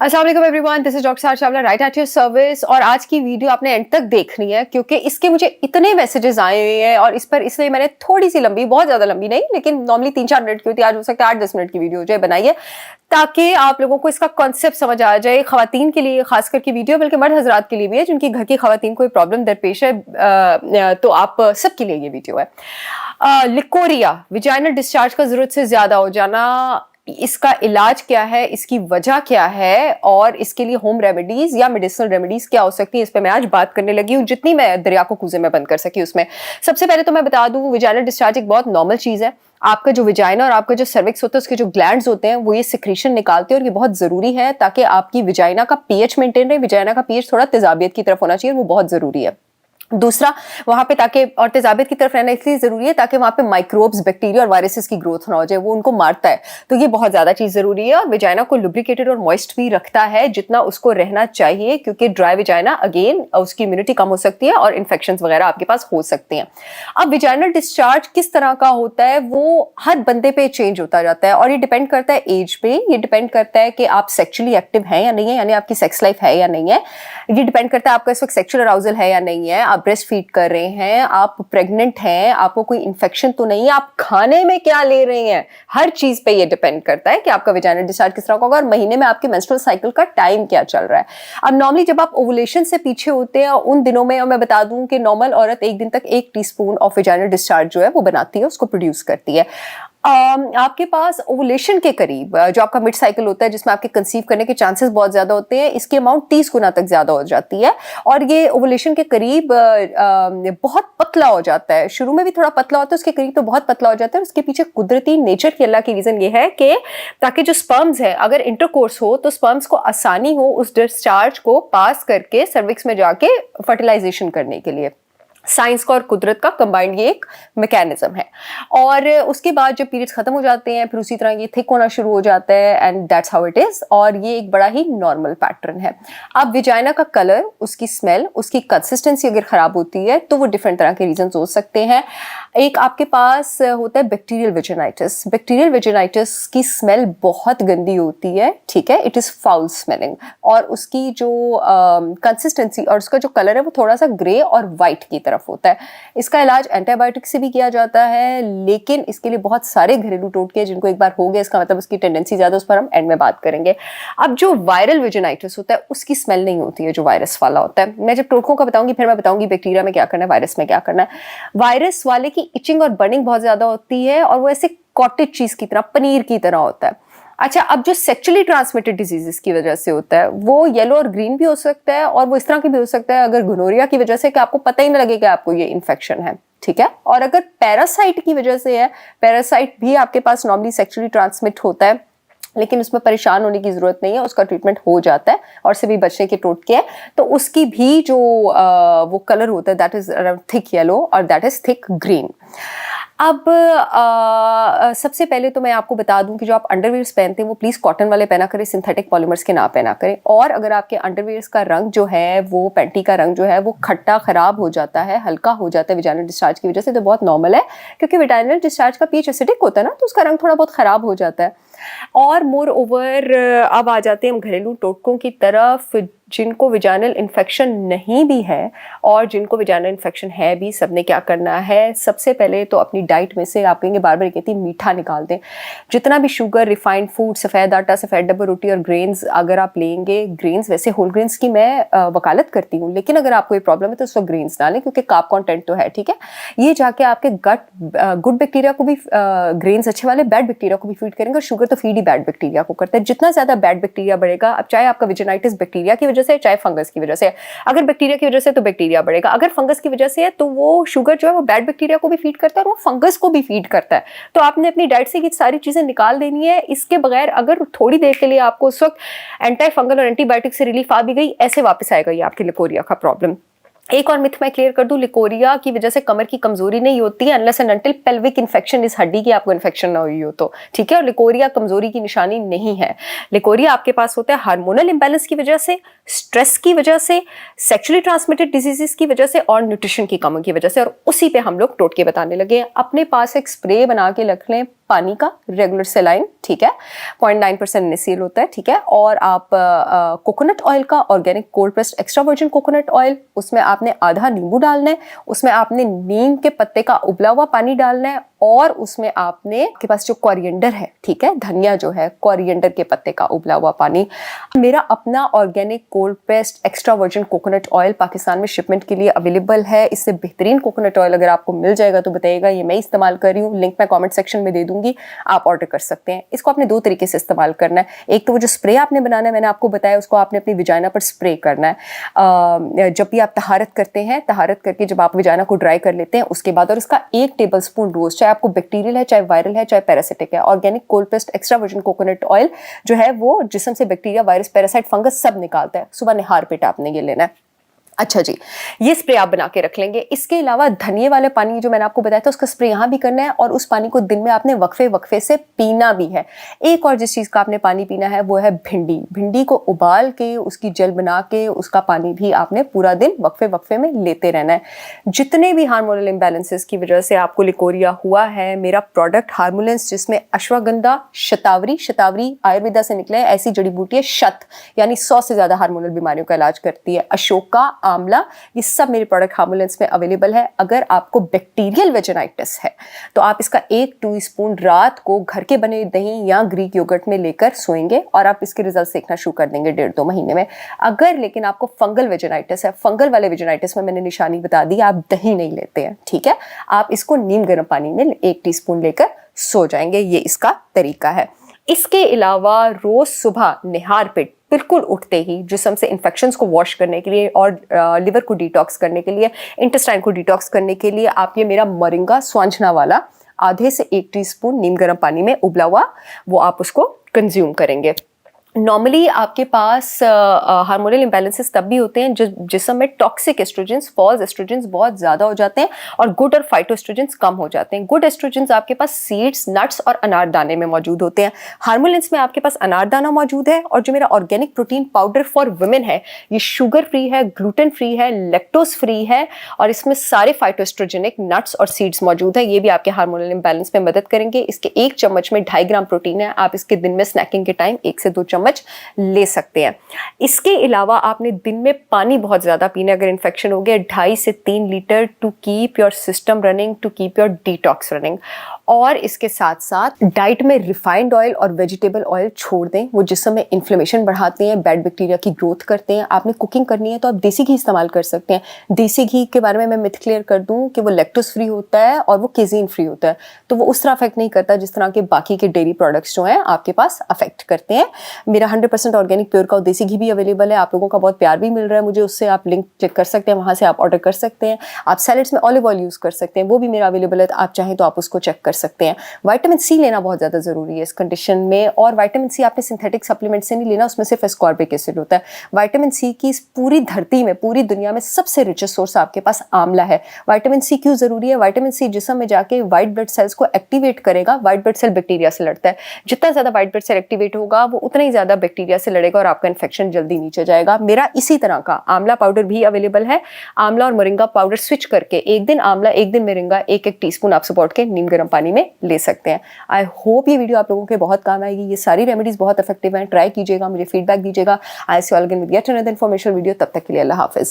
अस्सलाम वालेकुम everyone, this is doctor सार Chawla right at your service. और आज की वीडियो आपने एंड तक देखनी है क्योंकि इसके मुझे इतने मैसेजेस आए हुए हैं और इस पर इसलिए मैंने थोड़ी सी लंबी, बहुत ज्यादा लंबी नहीं, लेकिन नॉर्मली 3-4 मिनट की होती है, आज हो सकता है 8-10 मिनट की वीडियो हो जाए, बनाई है ताकि आप लोगों को इसका कॉन्सेप्ट समझ आ जाए। खवातीन के लिए खासकर की वीडियो, बल्कि मर्द हजरात के लिए भी है जिनकी घर की खवातीन कोई प्रॉब्लम दरपेश है, तो आप सबके लिए ये वीडियो है। लिकोरिया, विजाइनल डिस्चार्ज का जरूरत से ज्यादा हो जाना, इसका इलाज क्या है, इसकी वजह क्या है और इसके लिए होम रेमेडीज या मेडिसिनल रेमेडीज क्या हो सकती है, इस पे मैं आज बात करने लगी हूँ, जितनी मैं दरिया को कूजे में बंद कर सकी उसमें। सबसे पहले तो मैं बता दूं, विजाइनल डिस्चार्ज एक बहुत नॉर्मल चीज है। आपका जो विजाइना और आपका जो सर्विक्स होता है, उसके जो ग्लैंड्स होते हैं वो ये सिक्रीशन निकालते हैं और ये बहुत जरूरी है ताकि आपकी विजाइना का पीएच मेंटेन रहे। विजाइना का पीएच थोड़ा तेजाबियत की तरफ होना चाहिए, वो बहुत जरूरी है। दूसरा, वहां पे ताकि, और तेजाबियत की तरफ रहना इसलिए जरूरी है ताकि वहां पे माइक्रोब्स, बैक्टीरिया और वायरसेस की ग्रोथ ना हो जाए, वो उनको मारता है, तो ये बहुत ज्यादा चीज जरूरी है। और विजाइना को लुब्रिकेटेड और मॉइस्ट भी रखता है जितना उसको रहना चाहिए, क्योंकि ड्राई विजाइना अगेन उसकी इम्यूनिटी कम हो सकती है और इन्फेक्शन वगैरह आपके पास हो सकते हैं। अब विजाइनल डिस्चार्ज किस तरह का होता है वो हर बंदे पे चेंज होता जाता है और ये डिपेंड करता है एज पे, ये डिपेंड करता है कि आप सेक्सुअली एक्टिव हैं या नहीं है, यानी आपकी सेक्स लाइफ है या नहीं है, ये डिपेंड करता है आपका इस वक्त सेक्सुअल अराउजल है या नहीं है, आप ब्रेस्ट फीड कर रहे हैं, आप प्रेग्नेंट हैं, आपको कोई इन्फेक्शन तो नहीं है, आप खाने में क्या ले रहे हैं, हर चीज पे ये डिपेंड करता है कि आपका विजाइनल डिस्चार्ज किस तरह का होगा और महीने में आपके मेंस्ट्रुअल साइकिल का टाइम क्या चल रहा है। अब नॉर्मली जब आप ओवुलेशन से पीछे होते हैं उन दिनों में, और मैं बता दूं कि नॉर्मल औरत एक दिन तक 1 टीस्पून ऑफ विजाइनल डिस्चार्ज जो है वो बनाती है, उसको प्रोड्यूस करती है। आपके पास ओवुलेशन के करीब जो आपका मिड साइकिल होता है, जिसमें आपके कंसीव करने के चांसेस बहुत ज्यादा होते हैं, इसकी अमाउंट 30 गुना तक ज्यादा हो जाती है और ये ओवुलेशन के करीब बहुत पतला हो जाता है। शुरू में भी थोड़ा पतला होता है, उसके करीब तो बहुत पतला हो जाता है। उसके पीछे कुदरती नेचर की, अल्लाह की रीजन ये है कि ताकि जो स्पर्म्स है, अगर इंटरकोर्स हो तो स्पर्म्स को आसानी हो उस डिस्चार्ज को पास करके सर्विक्स में जाके फर्टिलाइजेशन करने के लिए। साइंस का और कुदरत का कंबाइंड ये एक मैकेनिज्म है। और उसके बाद जब पीरियड्स खत्म हो जाते हैं फिर उसी तरह ये थिक होना शुरू हो जाता है, and that's how it is. और ये एक बड़ा ही नॉर्मल पैटर्न है। अब विजाइना का कलर, उसकी स्मेल, उसकी कंसिस्टेंसी अगर खराब होती है तो वो डिफरेंट तरह के रीजन हो सकते हैं। एक आपके पास होता है बैक्टीरियल वेजिनाइटिस। बैक्टीरियल वेजिनाइटिस की स्मेल बहुत गंदी होती है, ठीक है, इट इज फाउल स्मेलिंग, और उसकी जो कंसिस्टेंसी और उसका जो कलर है वो थोड़ा सा ग्रे और वाइट की तरफ होता है। इसका इलाज एंटीबायोटिक से भी किया जाता है, लेकिन इसके लिए बहुत सारे घरेलू टोटके, जिनको एक बार हो गया इसका मतलब उसकी टेंडेंसी ज्यादा, उस पर हम एंड में बात करेंगे। अब जो वायरल वेजिनाइटिस होता है उसकी स्मेल नहीं होती है जो वायरस वाला होता है। मैं जब टोटकों का बताऊंगी फिर मैं बताऊंगी बैक्टीरिया में क्या करना है, वायरस में क्या करना है। वायरस वाले की इचिंग और बर्निंग बहुत ज्यादा होती है और वो ऐसे कॉटेज चीज की तरह, पनीर की तरह होता है। अच्छा, अब जो सेक्चुअली ट्रांसमिटेड डिजीजेस की वजह से होता है वो येलो और ग्रीन भी हो सकता है और वो इस तरह की भी हो सकता है अगर गोनोरिया की वजह से कि आपको पता ही ना लगे कि आपको ये इन्फेक्शन है, ठीक है। और अगर पैरासाइट की वजह से है, पैरासाइट भी आपके पास नॉर्मली सेक्चुअली ट्रांसमिट होता है, लेकिन उसमें परेशान होने की जरूरत नहीं है, उसका ट्रीटमेंट हो जाता है और से भी बचने के टोटके हैं। तो उसकी भी जो वो कलर होता है दैट इज थिक येलो और दैट इज थिक ग्रीन। अब सबसे पहले तो मैं आपको बता दूं कि जो आप अंडरवियर्स पहनते हैं वो प्लीज़ कॉटन वाले पहना करें, सिंथेटिक पॉलीमर्स के ना पहना करें। और अगर आपके अंडरवियर्स का रंग जो है, वो पैंटी का रंग जो है वो खट्टा खराब हो जाता है, हल्का हो जाता है विजाइनल डिस्चार्ज की वजह से, तो बहुत नॉर्मल है, क्योंकि विजाइनल डिस्चार्ज का पीएच एसिडिक होता है ना, तो उसका रंग थोड़ा बहुत खराब हो जाता है। और मोर ओवर अब आ जाते हैं हम घरेलू टोटकों की तरफ। जिनको विजाइनल इन्फेक्शन नहीं भी है और जिनको विजाइनल इन्फेक्शन है भी, सबने क्या करना है, सबसे पहले तो अपनी डाइट में से, आप कहेंगे बार बार कहती मीठा निकाल दें। जितना भी शुगर, रिफाइंड फूड, सफ़ेद आटा, सफ़ेद डब्बा रोटी और ग्रेन्स अगर आप लेंगे, ग्रेन्स वैसे होल ग्रेन्स की मैं वकालत करती हूँ, लेकिन अगर आपको ये प्रॉब्लम है तो उसको ग्रेन्स डालें क्योंकि कार्ब कंटेंट तो है, ठीक है। ये जाके आपके गट गुड बैक्टीरिया को भी, ग्रेन्स अच्छे वाले बैड बैक्टीरिया को भी फीड करेंगे, और शुगर तो फीड ही बैड बैक्टीरिया को करता है। जितना ज्यादा बैड बैक्टीरिया बढ़ेगा, अब चाहे आपका विजाइनाइटिस बैक्टीरिया की वजह से, चाहे फंगस की वजह से, अगर बैक्टीरिया की वजह से तो बैक्टीरिया बढ़ेगा, अगर फंगस की वजह से है तो वो शुगर जो है वो बैड बैक्टीरिया को भी फीड करता है और वो फंगस को भी फीड करता है। तो आपने अपनी डाइट से ये सारी चीजें निकाल देनी है। इसके बगैर अगर थोड़ी देर के लिए आपको उस वक्त एंटी फंगल और एंटीबायोटिक से रिलीफ आ भी गई, ऐसे वापस आएगा ये आपकी लिकोरिया का प्रॉब्लम। एक और मिथ मैं क्लियर कर दूं, लिकोरिया की वजह से कमर की कमजोरी नहीं होती है unless and until pelvic infection, इस हड्डी की आपको इन्फेक्शन ना हुई हो तो, ठीक है। और लिकोरिया कमजोरी की निशानी नहीं है। लिकोरिया आपके पास होता है हार्मोनल इंबैलेंस की वजह से, स्ट्रेस की वजह से, सेक्सुअली ट्रांसमिटेड डिजीजेस की वजह से और न्यूट्रिशन की कमी की वजह से। और उसी पे हम लोग टोटके बताने लगे। अपने पास एक स्प्रे बना के रख लें, पानी का रेगुलर सेलाइन, ठीक है, 0.9% NaCl होता है, ठीक है। और आप कोकोनट ऑयल का organic cold pressed extra virgin coconut oil, उसमें आपने आधा नींबू डालना है, उसमें आपने नीम के पत्ते का उबला हुआ पानी डालना है, और उसमें आपने आपके पास जो कोरिएंडर है, ठीक है, धनिया जो है, कोरिएंडर के पत्ते का उबला हुआ पानी। मेरा अपना organic cold pressed extra virgin coconut oil Pakistan में शिपमेंट के लिए अवेलेबल है। इससे बेहतरीन कोकोनट ऑयल अगर आपको मिल जाएगा तो बताइएगा, ये मैं इस्तेमाल कर रही हूँ, लिंक मैं कमेंट सेक्शन में दे दूंगी, आप ऑर्डर कर सकते हैं। इसको आपने दो तरीके से इस्तेमाल करना है। एक तो वो जो स्प्रे आपने बनाना है, मैंने आपको बताया, उसको आपने अपनी विजाइना पर स्प्रे करना है। जब भी आप तहारत करते हैं, तहारत करके जब आप विजाइना को ड्राई कर लेते हैं उसके बाद, और इसका 1 टेबलस्पून रोज, चाहे आपको बैक्टीरियल है, चाहे वायरल है, चाहे पैरासिटिक है, organic cold pressed extra virgin coconut oil जो है वो जिस्म से बैक्टीरिया, वायरस, पैरासाइट, फंगस सब निकालता है। सुबह निहार पेट आपने ये लेना है। अच्छा जी, ये स्प्रे आप बना के रख लेंगे। इसके अलावा धनिए वाले पानी जो मैंने आपको बताया था, उसका स्प्रे यहाँ भी करना है, और उस पानी को दिन में आपने वक्फे वक्फे से पीना भी है। एक और जिस चीज़ का आपने पानी पीना है वो है भिंडी। भिंडी को उबाल के उसकी जल बना के उसका पानी भी आपने पूरा दिन वक्फे वक्फे में लेते रहना है। जितने भी हार्मोनल इम्बैलेंसेस की वजह से आपको लिकोरिया हुआ है, मेरा प्रोडक्ट हार्मोलेंस, जिसमें अश्वगंधा, शतावरी, शतावरी आयुर्वेदा से निकले ऐसी जड़ी बूटी है, शत यानी 100 से ज़्यादा हार्मोनल बीमारियों का इलाज करती है, अशोका, आंवला, ये सब मेरे प्रोडक्ट हार्मोलेंस में अवेलेबल है। अगर आपको बैक्टीरियल वेजिनाइटिस है तो आप इसका 1 टीस्पून रात को घर के बने दही या ग्रीक योगर्ट में लेकर सोएंगे और आप इसके रिजल्ट देखना शुरू कर देंगे 1.5-2 महीने में। अगर लेकिन आपको फंगल वेजिनाइटिस है, फंगल वाले वेजिनाइटिस में मैंने निशानी बता दी, आप दही नहीं लेते हैं, ठीक है, आप इसको नीम गर्म पानी में 1 टीस्पून लेकर सो जाएंगे। ये इसका तरीका है। इसके अलावा रोज सुबह निहार पेट बिल्कुल उठते ही जिस्म से इन्फेक्शंस को वॉश करने के लिए और लिवर को डिटॉक्स करने के लिए, इंटेस्टाइन को डिटॉक्स करने के लिए आप ये मेरा मोरिंगा स्वांजना वाला आधे से 1 टीस्पून नीम गर्म पानी में उबला हुआ वो आप उसको कंज्यूम करेंगे। नॉर्मली आपके पास हार्मोनल इम्बैलेंसेस तब भी होते हैं जिस्म में टॉक्सिक एस्ट्रोजेंस, फॉल्स एस्ट्रोजेंस बहुत ज़्यादा हो जाते हैं और गुड और फाइटोएस्ट्रोजेंस कम हो जाते हैं। गुड एस्ट्रोजेंस आपके पास सीड्स, नट्स और अनारदाने में मौजूद होते हैं। हार्मोलेंस में आपके पास अनारदाना मौजूद है, और जो मेरा organic protein powder for women है, ये शुगर फ्री है, ग्लूटेन फ्री है, लैक्टोज फ्री है, और इसमें सारे फाइटोएस्ट्रोजेनिक नट्स और सीड्स मौजूद है। ये भी आपके हार्मोनल इम्बैलेंस में मदद करेंगे। इसके 1 चम्मच में 2.5 ग्राम प्रोटीन है। आप इसके दिन में स्नैकिंग के टाइम 1 से 2 चम्मच ले सकते हैं। इसके अलावा आपने दिन में पानी बहुत ज्यादा पीना है। अगर इन्फेक्शन हो गया 2.5 से 3 litre to keep your system running, to keep your detox running. और इसके साथ साथ डाइट में रिफाइंड ऑयल और वेजिटेबल ऑयल छोड़ दें, वो जिस्म में इन्फ्लेमेशन बढ़ाते हैं, बैड बैक्टीरिया की ग्रोथ करते हैं। आपने कुकिंग करनी है तो आप देसी घी इस्तेमाल कर सकते हैं। देसी घी के बारे में मैं मिथ क्लियर कर दूं कि वो लैक्टोज फ्री होता है और वो केजीन फ्री होता है, तो वो उस तरह अफेक्ट नहीं करता जिस तरह के बाकी के डेयरी प्रोडक्ट्स जो हैं आपके पास अफेक्ट करते हैं। मेरा 100% ऑर्गेनिक प्योर का देसी घी भी अवेलेबल है। आप लोगों का बहुत प्यार भी मिल रहा है मुझे उससे, आप लिंक चेक कर सकते हैं, वहाँ से आप ऑर्डर कर सकते हैं। आप सैलेड्स में ऑलिव ऑयल यूज़ कर सकते हैं, वो भी मेरा अवेलेबल है, तो आप चाहें तो आप उसको चेक कर सकते हैं। विटामिन सी लेना बहुत ज़्यादा ज़रूरी है इस कंडीशन में, और विटामिन सी आपने सिंथेटिक सप्लीमेंट से नहीं लेना, उसमें सिर्फ एस्कॉर्बिक एसिड होता है। विटामिन सी की इस पूरी धरती में, पूरी दुनिया में सबसे रिचेस्ट सोर्स आपके पास आंवला है। विटामिन सी क्यों ज़रूरी है? विटामिन सी जिस्म में जाके वाइट ब्लड सेल्स को एक्टिवेट करेगा। वाइट ब्लड सेल बैक्टीरिया से लड़ता है, जितना ज़्यादा वाइट ब्लड सेल एक्टिवेट होगा वो उतना ही ज़्यादा बैक्टीरिया से लड़ेगा और आपका इन्फेक्शन जल्दी नीचे जाएगा। मेरा इसी तरह का आंवला पाउडर भी अवेलेबल है। आंवला और मोरिंगा पाउडर स्विच करके एक दिन आंवला एक दिन मोरिंगा 1-1 टीस्पून आप सपोर्ट के नीम गर्म पानी में ले सकते हैं। आई होप ये वीडियो आप लोगों के बहुत काम आएगी। ये सारी रेमेडीज बहुत इफेक्टिव हैं, ट्राई कीजिएगा, मुझे फीडबैक दीजिएगा। I see all again with yet another information video. तब तक के लिए अल्लाह हाफिज।